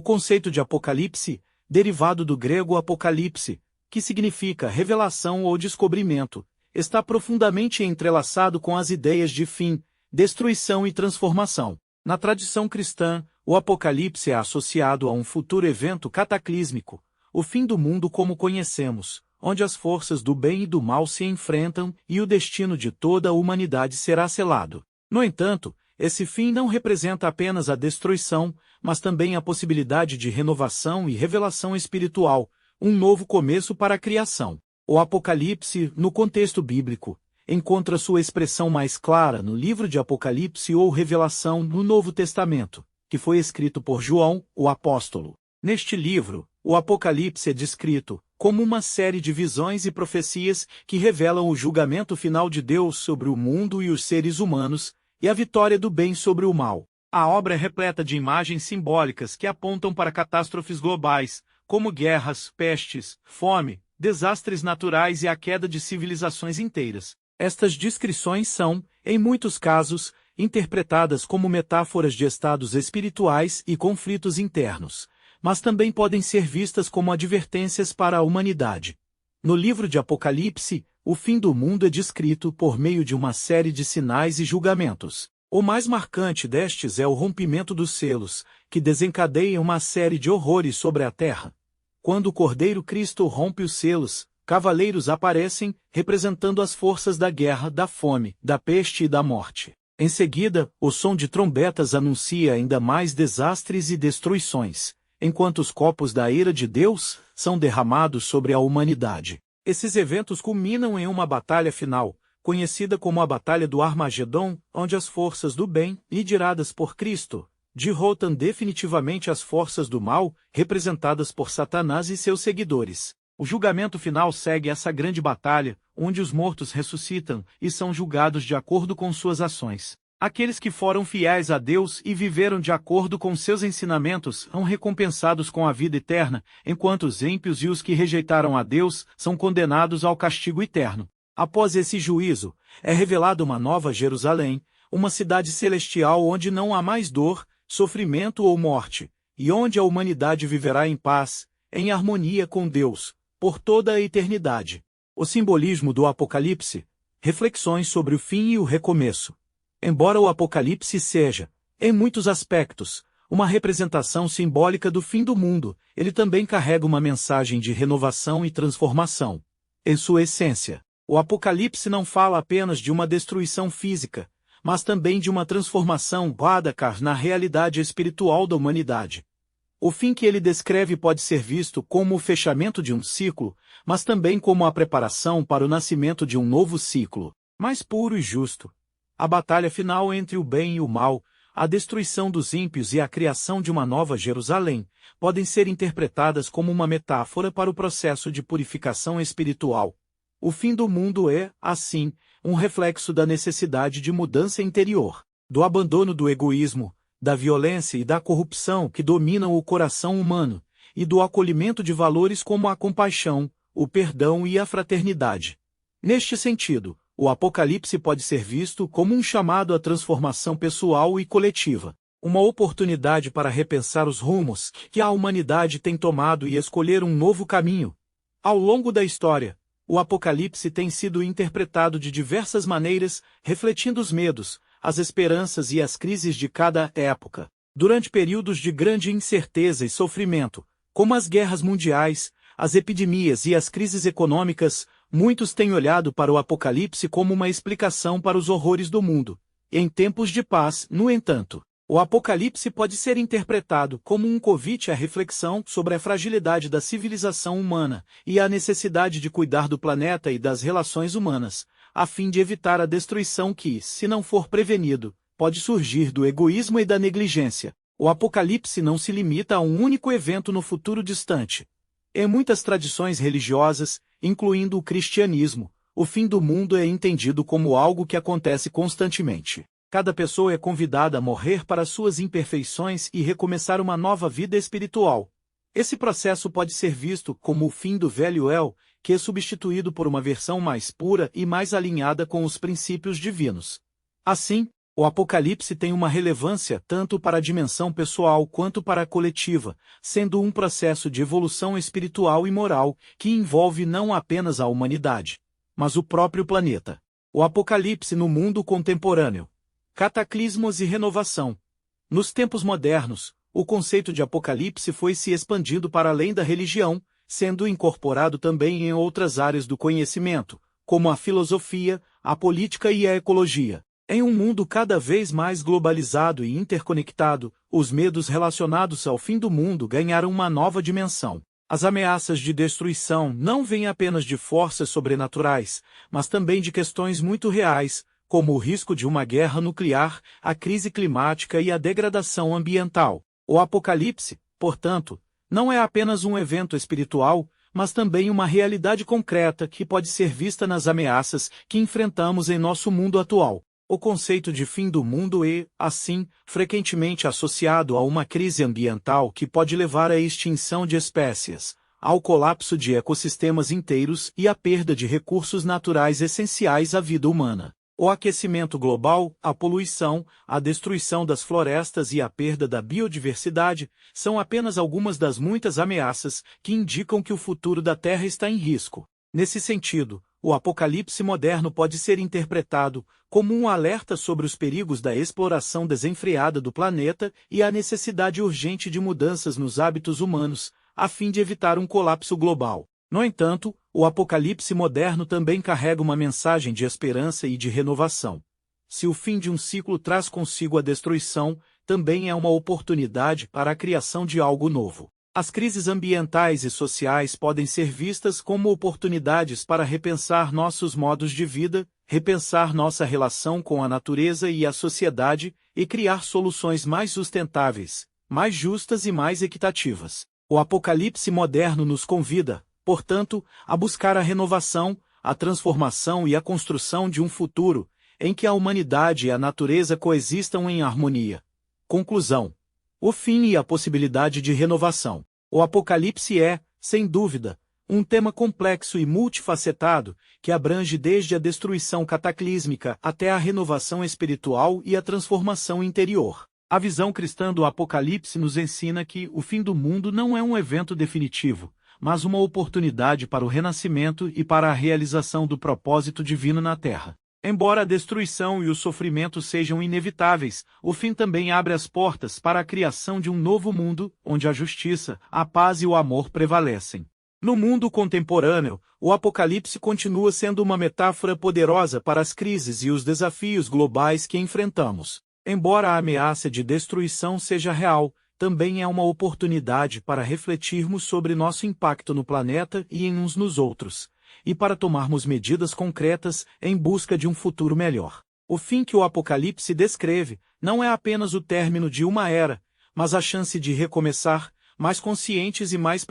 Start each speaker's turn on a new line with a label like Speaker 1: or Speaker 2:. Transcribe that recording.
Speaker 1: O conceito de Apocalipse, derivado do grego apocalipse, que significa revelação ou descobrimento, está profundamente entrelaçado com as ideias de fim, destruição e transformação. Na tradição cristã, o Apocalipse é associado a um futuro evento cataclísmico, o fim do mundo como conhecemos, onde as forças do bem e do mal se enfrentam e o destino de toda a humanidade será selado. No entanto, esse fim não representa apenas a destruição, mas também a possibilidade de renovação e revelação espiritual, um novo começo para a criação. O Apocalipse, no contexto bíblico, encontra sua expressão mais clara no livro de Apocalipse ou Revelação no Novo Testamento, que foi escrito por João, o apóstolo. Neste livro, o Apocalipse é descrito como uma série de visões e profecias que revelam o julgamento final de Deus sobre o mundo e os seres humanos, e a vitória do bem sobre o mal. A obra é repleta de imagens simbólicas que apontam para catástrofes globais, como guerras, pestes, fome, desastres naturais e a queda de civilizações inteiras. Estas descrições são, em muitos casos, interpretadas como metáforas de estados espirituais e conflitos internos, mas também podem ser vistas como advertências para a humanidade. No livro de Apocalipse, o fim do mundo é descrito por meio de uma série de sinais e julgamentos. O mais marcante destes é o rompimento dos selos, que desencadeia uma série de horrores sobre a terra. Quando o Cordeiro Cristo rompe os selos, cavaleiros aparecem, representando as forças da guerra, da fome, da peste e da morte. Em seguida, o som de trombetas anuncia ainda mais desastres e destruições, enquanto os copos da ira de Deus são derramados sobre a humanidade. Esses eventos culminam em uma batalha final, conhecida como a Batalha do Armagedon, onde as forças do bem, lideradas por Cristo, derrotam definitivamente as forças do mal, representadas por Satanás e seus seguidores. O julgamento final segue essa grande batalha, onde os mortos ressuscitam e são julgados de acordo com suas ações. Aqueles que foram fiéis a Deus e viveram de acordo com seus ensinamentos são recompensados com a vida eterna, enquanto os ímpios e os que rejeitaram a Deus são condenados ao castigo eterno. Após esse juízo, é revelada uma nova Jerusalém, uma cidade celestial onde não há mais dor, sofrimento ou morte, e onde a humanidade viverá em paz, em harmonia com Deus, por toda a eternidade. O simbolismo do Apocalipse, reflexões sobre o fim e o recomeço. Embora o Apocalipse seja, em muitos aspectos, uma representação simbólica do fim do mundo, ele também carrega uma mensagem de renovação e transformação. Em sua essência, o Apocalipse não fala apenas de uma destruição física, mas também de uma transformação na realidade espiritual da humanidade. O fim que ele descreve pode ser visto como o fechamento de um ciclo, mas também como a preparação para o nascimento de um novo ciclo, mais puro e justo. A batalha final entre o bem e o mal, a destruição dos ímpios e a criação de uma nova Jerusalém, podem ser interpretadas como uma metáfora para o processo de purificação espiritual. O fim do mundo é, assim, um reflexo da necessidade de mudança interior, do abandono do egoísmo, da violência e da corrupção que dominam o coração humano, e do acolhimento de valores como a compaixão, o perdão e a fraternidade. Neste sentido, o Apocalipse pode ser visto como um chamado à transformação pessoal e coletiva, uma oportunidade para repensar os rumos que a humanidade tem tomado e escolher um novo caminho. Ao longo da história, o Apocalipse tem sido interpretado de diversas maneiras, refletindo os medos, as esperanças e as crises de cada época. Durante períodos de grande incerteza e sofrimento, como as guerras mundiais, as epidemias e as crises econômicas, muitos têm olhado para o Apocalipse como uma explicação para os horrores do mundo. Em tempos de paz, no entanto, o Apocalipse pode ser interpretado como um convite à reflexão sobre a fragilidade da civilização humana e a necessidade de cuidar do planeta e das relações humanas, a fim de evitar a destruição que, se não for prevenido, pode surgir do egoísmo e da negligência. O Apocalipse não se limita a um único evento no futuro distante. Em muitas tradições religiosas, incluindo o cristianismo, o fim do mundo é entendido como algo que acontece constantemente. Cada pessoa é convidada a morrer para suas imperfeições e recomeçar uma nova vida espiritual. Esse processo pode ser visto como o fim do velho eu, que é substituído por uma versão mais pura e mais alinhada com os princípios divinos. Assim, O Apocalipse tem uma relevância tanto para a dimensão pessoal quanto para a coletiva, sendo um processo de evolução espiritual e moral que envolve não apenas a humanidade, mas o próprio planeta. O Apocalipse no mundo contemporâneo. Cataclismos e renovação. Nos tempos modernos, o conceito de Apocalipse foi se expandindo para além da religião, sendo incorporado também em outras áreas do conhecimento, como a filosofia, a política e a ecologia. Em um mundo cada vez mais globalizado e interconectado, os medos relacionados ao fim do mundo ganharam uma nova dimensão. As ameaças de destruição não vêm apenas de forças sobrenaturais, mas também de questões muito reais, como o risco de uma guerra nuclear, a crise climática e a degradação ambiental. O Apocalipse, portanto, não é apenas um evento espiritual, mas também uma realidade concreta que pode ser vista nas ameaças que enfrentamos em nosso mundo atual. O conceito de fim do mundo é, assim, frequentemente associado a uma crise ambiental que pode levar à extinção de espécies, ao colapso de ecossistemas inteiros e à perda de recursos naturais essenciais à vida humana. O aquecimento global, a poluição, a destruição das florestas e a perda da biodiversidade são apenas algumas das muitas ameaças que indicam que o futuro da Terra está em risco. Nesse sentido, o Apocalipse moderno pode ser interpretado como um alerta sobre os perigos da exploração desenfreada do planeta e a necessidade urgente de mudanças nos hábitos humanos, a fim de evitar um colapso global. No entanto, o Apocalipse moderno também carrega uma mensagem de esperança e de renovação. Se o fim de um ciclo traz consigo a destruição, também é uma oportunidade para a criação de algo novo. As crises ambientais e sociais podem ser vistas como oportunidades para repensar nossos modos de vida, repensar nossa relação com a natureza e a sociedade e criar soluções mais sustentáveis, mais justas e mais equitativas. O Apocalipse moderno nos convida, portanto, a buscar a renovação, a transformação e a construção de um futuro em que a humanidade e a natureza coexistam em harmonia. Conclusão. O fim e a possibilidade de renovação. O Apocalipse é, sem dúvida, um tema complexo e multifacetado, que abrange desde a destruição cataclísmica até a renovação espiritual e a transformação interior. A visão cristã do Apocalipse nos ensina que o fim do mundo não é um evento definitivo, mas uma oportunidade para o renascimento e para a realização do propósito divino na Terra. Embora a destruição e o sofrimento sejam inevitáveis, o fim também abre as portas para a criação de um novo mundo, onde a justiça, a paz e o amor prevalecem. No mundo contemporâneo, o Apocalipse continua sendo uma metáfora poderosa para as crises e os desafios globais que enfrentamos. Embora a ameaça de destruição seja real, também é uma oportunidade para refletirmos sobre nosso impacto no planeta e em uns nos outros, e para tomarmos medidas concretas em busca de um futuro melhor. O fim que o Apocalipse descreve não é apenas o término de uma era, mas a chance de recomeçar, mais conscientes e mais